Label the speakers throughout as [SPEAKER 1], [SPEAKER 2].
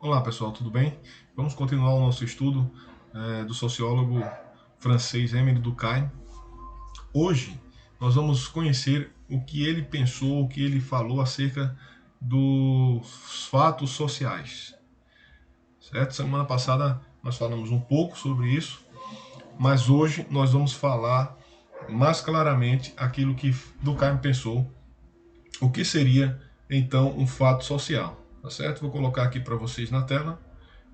[SPEAKER 1] Olá pessoal, tudo bem? Vamos continuar o nosso estudo do sociólogo francês Émile Durkheim. Hoje nós vamos conhecer o que ele pensou, o que ele falou acerca dos fatos sociais. Certo? Semana passada nós falamos um pouco sobre isso, mas hoje nós vamos falar mais claramente aquilo que Durkheim pensou, o que seria então um fato social. Tá certo? Vou colocar aqui para vocês na tela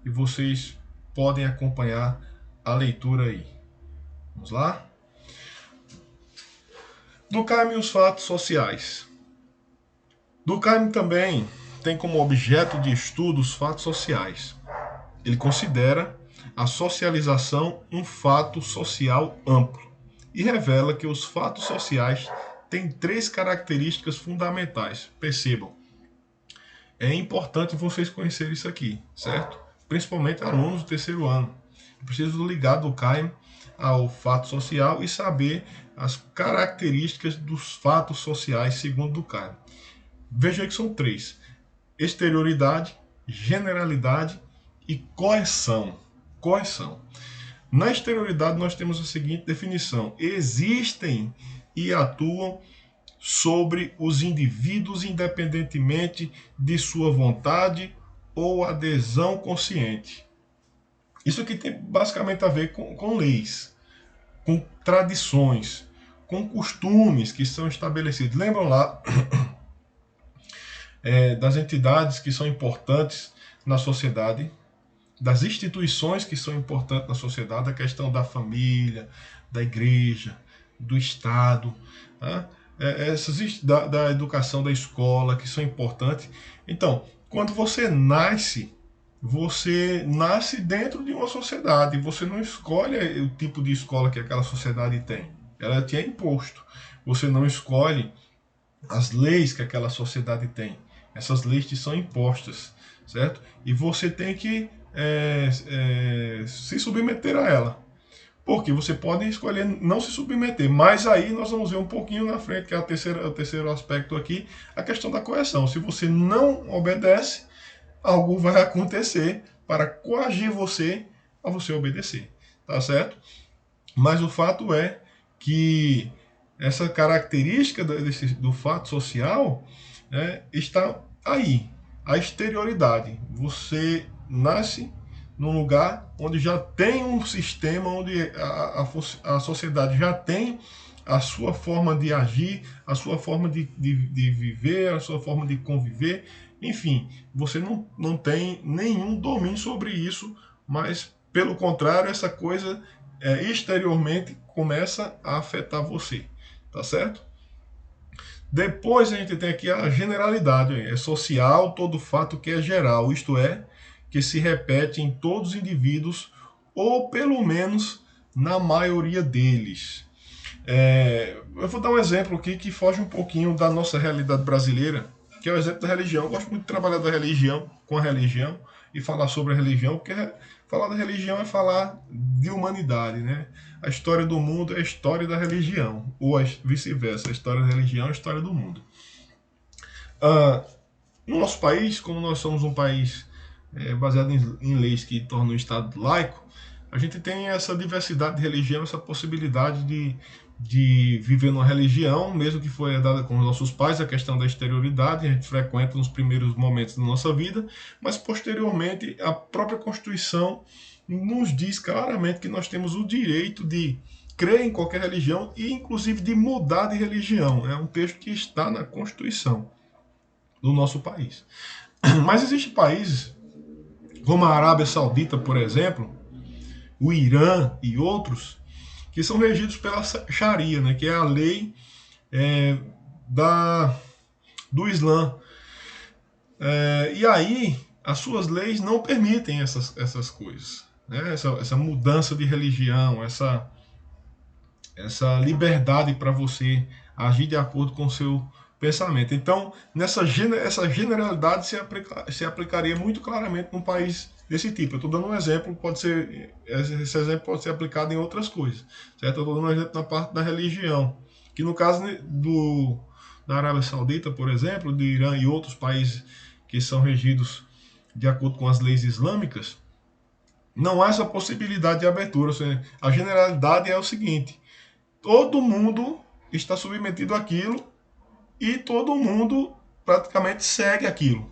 [SPEAKER 1] e vocês podem acompanhar a leitura aí. Vamos lá? Durkheim e os fatos sociais. Durkheim também tem como objeto de estudo os fatos sociais. Ele considera a socialização um fato social amplo e revela que os fatos sociais têm três características fundamentais. Percebam, é importante vocês conhecerem isso aqui, certo? Principalmente alunos do terceiro ano. Eu preciso ligar Durkheim ao fato social e saber as características dos fatos sociais segundo Durkheim. Veja que são três: exterioridade, generalidade e coerção. Coerção. Na exterioridade nós temos a seguinte definição: existem e atuam sobre os indivíduos independentemente de sua vontade ou adesão consciente. Isso aqui tem basicamente a ver com leis, com tradições, com costumes que são estabelecidos. Lembram lá das entidades que são importantes na sociedade, das instituições que são importantes na sociedade, a questão da família, da igreja, do Estado, tá? Da educação, da escola, que são importantes. Então, quando você nasce dentro de uma sociedade, você não escolhe o tipo de escola que aquela sociedade tem. Ela te é imposto. Você não escolhe as leis que aquela sociedade tem. Essas leis te são impostas, certo? E você tem que se submeter a ela. Porque você pode escolher não se submeter, mas aí nós vamos ver um pouquinho na frente, que é o terceiro aspecto aqui, a questão da coerção. Se você não obedece, algo vai acontecer para coagir você a você obedecer, tá certo? Mas o fato é que essa característica do fato social, está aí, a exterioridade. Você nasce num lugar onde já tem um sistema, onde a sociedade já tem a sua forma de agir, a sua forma de viver, a sua forma de conviver. Enfim, você não tem nenhum domínio sobre isso, mas, pelo contrário, essa coisa exteriormente começa a afetar você. Tá certo? Depois a gente tem aqui a generalidade, é social todo fato que é geral, isto é, que se repete em todos os indivíduos, ou pelo menos na maioria deles. Eu vou dar um exemplo aqui que foge um pouquinho da nossa realidade brasileira, que é o exemplo da religião. Eu gosto muito de trabalhar da religião, com a religião, e falar sobre a religião, porque falar da religião é falar de humanidade, né? A história do mundo é a história da religião, ou vice-versa, a história da religião é a história do mundo. Ah, no nosso país, como nós somos um país baseado em leis que tornam o Estado laico, a gente tem essa diversidade de religião, essa possibilidade de viver numa religião, mesmo que foi dada com os nossos pais, a questão da exterioridade, a gente frequenta nos primeiros momentos da nossa vida, mas posteriormente a própria Constituição nos diz claramente que nós temos o direito de crer em qualquer religião e inclusive de mudar de religião. É um texto que está na Constituição do nosso país. Mas existem países, como a Arábia Saudita, por exemplo, o Irã e outros, que são regidos pela Sharia, né, que é a lei é, da, do Islã. E aí, as suas leis não permitem essas coisas. Né, essa mudança de religião, essa liberdade para você agir de acordo com o seu pensamento. Então, essa generalidade se aplicaria muito claramente num país desse tipo. Eu estou dando um exemplo, esse exemplo pode ser aplicado em outras coisas. Certo? Eu estou dando um exemplo na parte da religião, que no caso da Arábia Saudita, por exemplo, do Irã e outros países que são regidos de acordo com as leis islâmicas, não há essa possibilidade de abertura. Ou seja, a generalidade é o seguinte: todo mundo está submetido àquilo e todo mundo praticamente segue aquilo.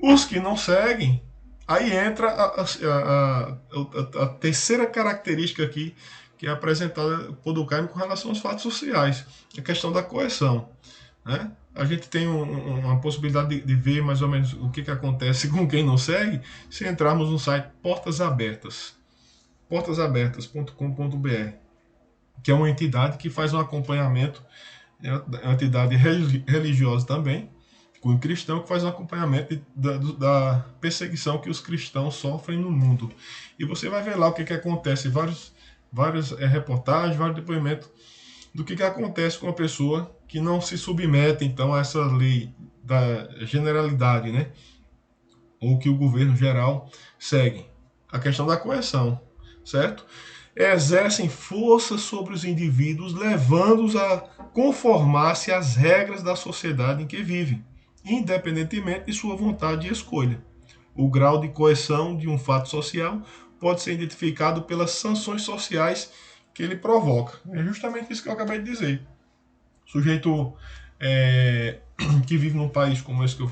[SPEAKER 1] Os que não seguem, aí entra a terceira característica aqui que é apresentada por Durkheim com relação aos fatos sociais, a questão da coerção. Né? A gente tem uma possibilidade de ver mais ou menos o que acontece com quem não segue se entrarmos no site Portas Abertas, portasabertas.com.br, que é uma entidade que faz um acompanhamento, é uma entidade religiosa também, com cristão, que faz um acompanhamento da perseguição que os cristãos sofrem no mundo. E você vai ver lá o que acontece, várias reportagens, vários depoimentos do que acontece com uma pessoa que não se submete, então, a essa lei da generalidade, né? Ou que o governo geral segue. A questão da coerção, certo? Exercem força sobre os indivíduos, levando-os a conformar-se às regras da sociedade em que vivem, independentemente de sua vontade e escolha. O grau de coerção de um fato social pode ser identificado pelas sanções sociais que ele provoca. É justamente isso que eu acabei de dizer. O sujeito que vive num país como esse que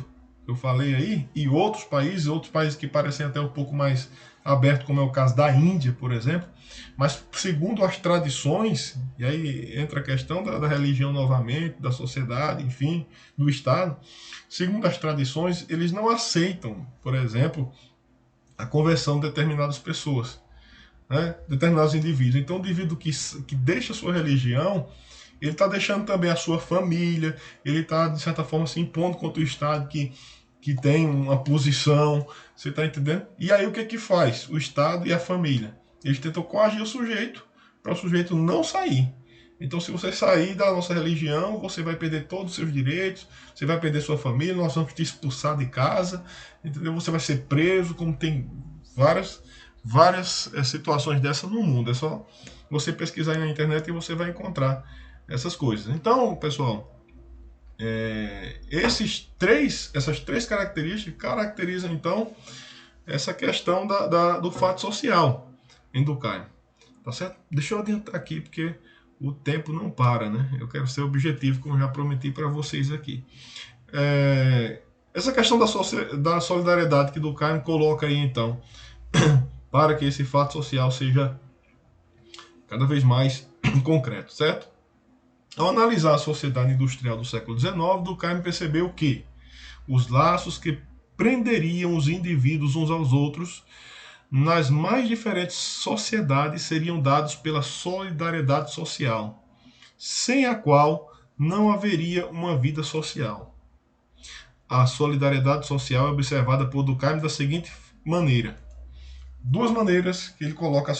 [SPEAKER 1] eu falei aí, e outros países que parecem até um pouco mais abertos, como é o caso da Índia, por exemplo, mas segundo as tradições, e aí entra a questão da religião novamente, da sociedade, enfim, do Estado, segundo as tradições, eles não aceitam, por exemplo, a conversão de determinadas pessoas, né? Determinados indivíduos. Então, o indivíduo que deixa a sua religião, ele está deixando também a sua família, ele está, de certa forma, se impondo contra o Estado que tem uma posição, você está entendendo? E aí o que faz? O Estado e a família, eles tentam coagir o sujeito, para o sujeito não sair. Então, se você sair da nossa religião, você vai perder todos os seus direitos, você vai perder sua família, nós vamos te expulsar de casa, entendeu? Você vai ser preso, como tem várias situações dessas no mundo. É só você pesquisar aí na internet e você vai encontrar essas coisas. Então, pessoal, essas três características caracterizam, então, essa questão do fato social em Durkheim. Tá certo? Deixa eu adiantar aqui, porque o tempo não para, né? Eu quero ser objetivo, como eu já prometi para vocês aqui. Essa questão da solidariedade que Durkheim coloca aí, então, para que esse fato social seja cada vez mais concreto, certo? Ao analisar a sociedade industrial do século XIX, Durkheim percebeu que os laços que prenderiam os indivíduos uns aos outros nas mais diferentes sociedades seriam dados pela solidariedade social, sem a qual não haveria uma vida social. A solidariedade social é observada por Durkheim da seguinte maneira: duas maneiras que ele coloca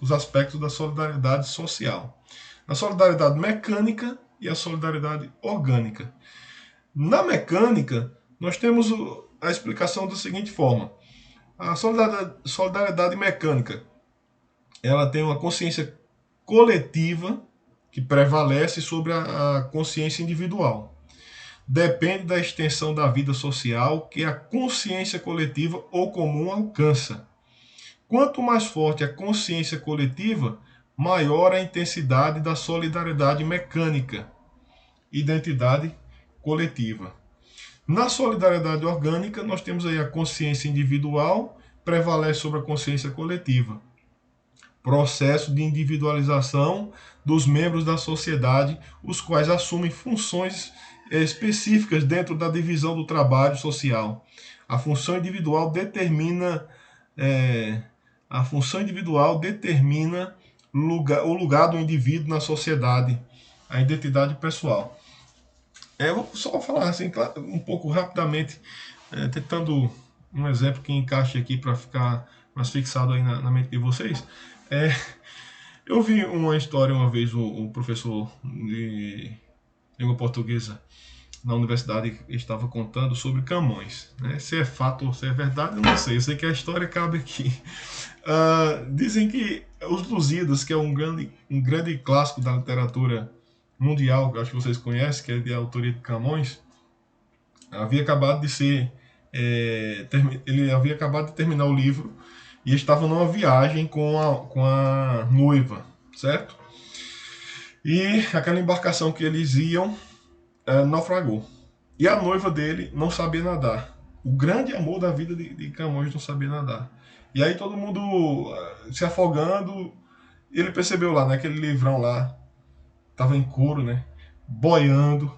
[SPEAKER 1] os aspectos da solidariedade social: a solidariedade mecânica e a solidariedade orgânica. Na mecânica, nós temos a explicação da seguinte forma: a solidariedade mecânica, ela tem uma consciência coletiva que prevalece sobre a consciência individual. Depende da extensão da vida social que a consciência coletiva ou comum alcança. Quanto mais forte a consciência coletiva, maior a intensidade da solidariedade mecânica, identidade coletiva. Na solidariedade orgânica, nós temos aí a consciência individual prevalece sobre a consciência coletiva. Processo de individualização dos membros da sociedade, os quais assumem funções específicas dentro da divisão do trabalho social. A função individual determina o lugar do indivíduo na sociedade, a identidade pessoal. Eu vou só falar assim, um pouco rapidamente, tentando um exemplo que encaixe aqui para ficar mais fixado aí na mente de vocês. Eu vi uma história uma vez, o professor de língua portuguesa na universidade estava contando sobre Camões. Né? Se é fato ou se é verdade, eu não sei. Eu sei que a história cabe aqui. Dizem que Os Lusíadas, que é um grande clássico da literatura mundial, que eu acho que vocês conhecem, que é de autoria de Camões, havia acabado de ser ele havia acabado de terminar o livro e estava numa viagem com a noiva, certo? E aquela embarcação que eles iam naufragou. E a noiva dele não sabia nadar. O grande amor da vida de Camões não sabia nadar. E aí todo mundo se afogando. Ele percebeu lá, naquele livrão lá, tava em couro, né? Boiando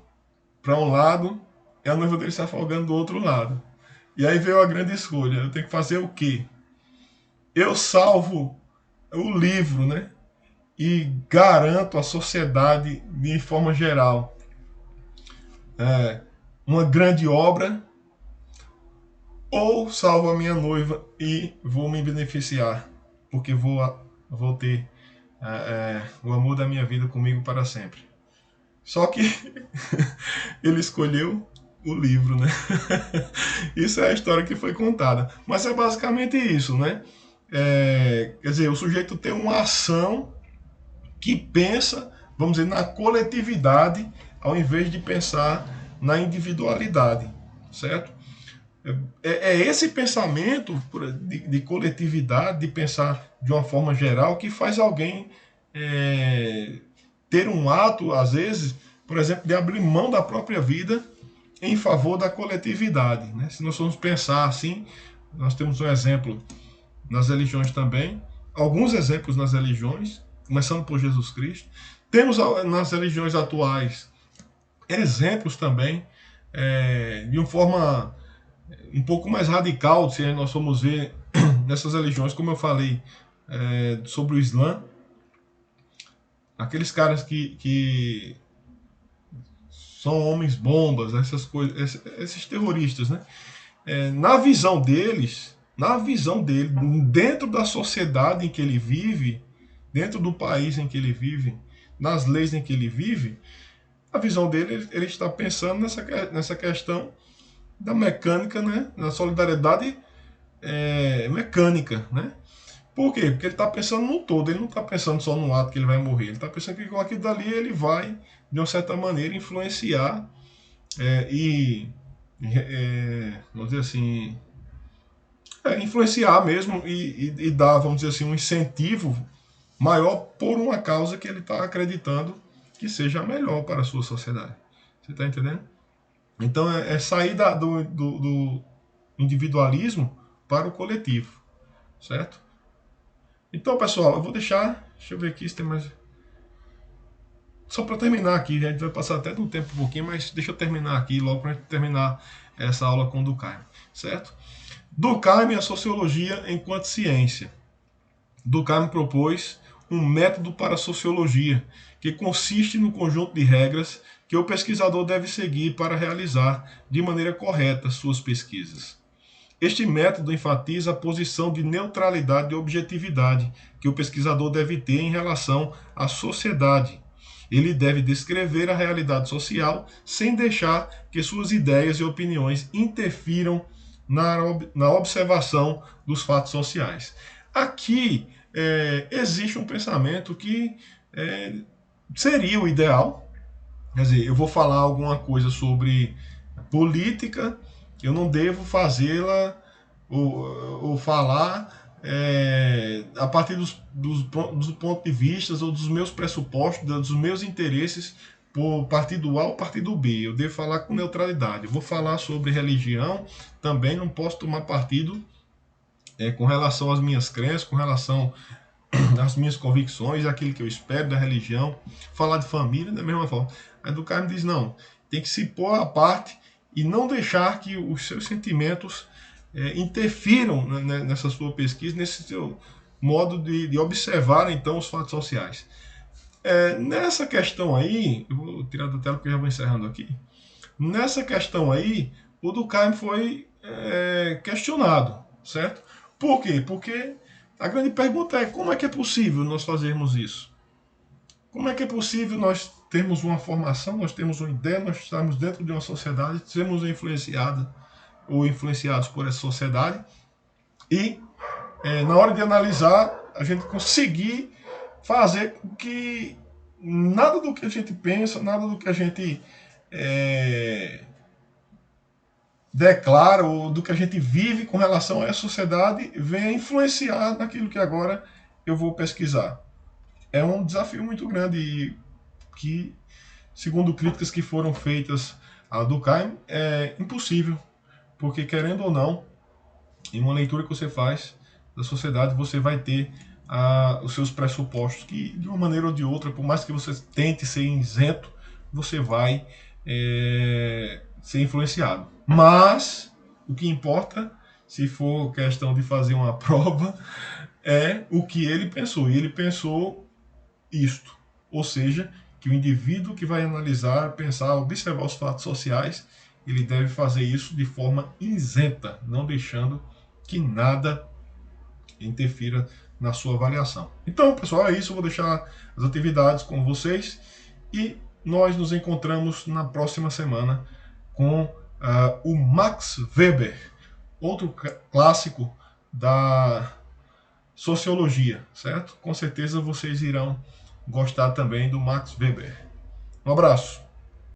[SPEAKER 1] para um lado e a noiva dele se afogando do outro lado. E aí veio a grande escolha. Eu tenho que fazer o quê? Eu salvo o livro, né? E garanto à sociedade, de forma geral, uma grande obra, ou salvo a minha noiva e vou me beneficiar, porque vou ter o amor da minha vida comigo para sempre. Só que ele escolheu o livro, né? Isso é a história que foi contada. Mas é basicamente isso, né? Quer dizer, o sujeito tem uma ação que pensa, vamos dizer, na coletividade, ao invés de pensar na individualidade, certo? É esse pensamento de coletividade, de pensar de uma forma geral, que faz alguém ter um ato, às vezes, por exemplo, de abrir mão da própria vida em favor da coletividade. Né? Se nós formos pensar assim, nós temos um exemplo nas religiões também, alguns exemplos nas religiões, começando por Jesus Cristo. Temos nas religiões atuais exemplos também, de uma forma um pouco mais radical, se nós formos ver nessas religiões, como eu falei, sobre o Islã, aqueles caras que são homens bombas, essas coisas, esses terroristas, né? Na visão dele, dentro da sociedade em que ele vive, dentro do país em que ele vive, nas leis em que ele vive, a visão dele, ele está pensando nessa questão da mecânica, né? Na solidariedade mecânica, né? Por quê? Porque ele está pensando no todo, ele não está pensando só no ato que ele vai morrer, ele está pensando que com aquilo dali ele vai, de uma certa maneira, influenciar vamos dizer assim, influenciar mesmo e dar, vamos dizer assim, um incentivo maior por uma causa que ele está acreditando que seja melhor para a sua sociedade. Você está entendendo? Então é sair do individualismo para o coletivo, certo? Então, pessoal, eu vou deixa eu ver aqui se tem mais. Só para terminar aqui, a gente vai passar até do tempo um pouquinho, mas deixa eu terminar aqui logo para terminar essa aula com o Durkheim, certo? Durkheim e a sociologia enquanto ciência. Durkheim propôs um método para a sociologia, que consiste no conjunto de regras que o pesquisador deve seguir para realizar de maneira correta suas pesquisas. Este método enfatiza a posição de neutralidade e objetividade que o pesquisador deve ter em relação à sociedade. Ele deve descrever a realidade social sem deixar que suas ideias e opiniões interfiram na observação dos fatos sociais. Aqui existe um pensamento que seria o ideal. Quer dizer, eu vou falar alguma coisa sobre política, eu não devo fazê-la ou falar a partir dos pontos de vista ou dos meus pressupostos, dos meus interesses por partido A ou partido B. Eu devo falar com neutralidade. Eu vou falar sobre religião, também não posso tomar partido com relação às minhas crenças, com relação às minhas convicções, aquilo que eu espero da religião. Falar de família da mesma forma. A Durkheim diz, não, tem que se pôr à parte e não deixar que os seus sentimentos interfiram nessa sua pesquisa, nesse seu modo de observar, então, os fatos sociais. Nessa questão aí, eu vou tirar da tela porque eu já vou encerrando aqui. Nessa questão aí, o Durkheim foi questionado, certo? Por quê? Porque a grande pergunta é como é que é possível nós fazermos isso? Como é que é possível nós termos uma formação, nós temos uma ideia, nós estamos dentro de uma sociedade, sermos influenciados ou influenciados por essa sociedade e na hora de analisar a gente conseguir fazer com que nada do que a gente pensa, nada do que a gente declara ou do que a gente vive com relação a essa sociedade venha influenciar naquilo que agora eu vou pesquisar. É um desafio muito grande e que, segundo críticas que foram feitas a Durkheim, é impossível, porque querendo ou não, em uma leitura que você faz da sociedade, você vai ter os seus pressupostos que, de uma maneira ou de outra, por mais que você tente ser isento, você vai ser influenciado. Mas o que importa, se for questão de fazer uma prova, é o que ele pensou. E ele pensou isto, ou seja, que o indivíduo que vai analisar, pensar, observar os fatos sociais, ele deve fazer isso de forma isenta, não deixando que nada interfira na sua avaliação. Então, pessoal, é isso. Eu vou deixar as atividades com vocês e nós nos encontramos na próxima semana com o Max Weber, outro clássico da sociologia, certo? Com certeza vocês irão gostar também do Max Weber. Um abraço.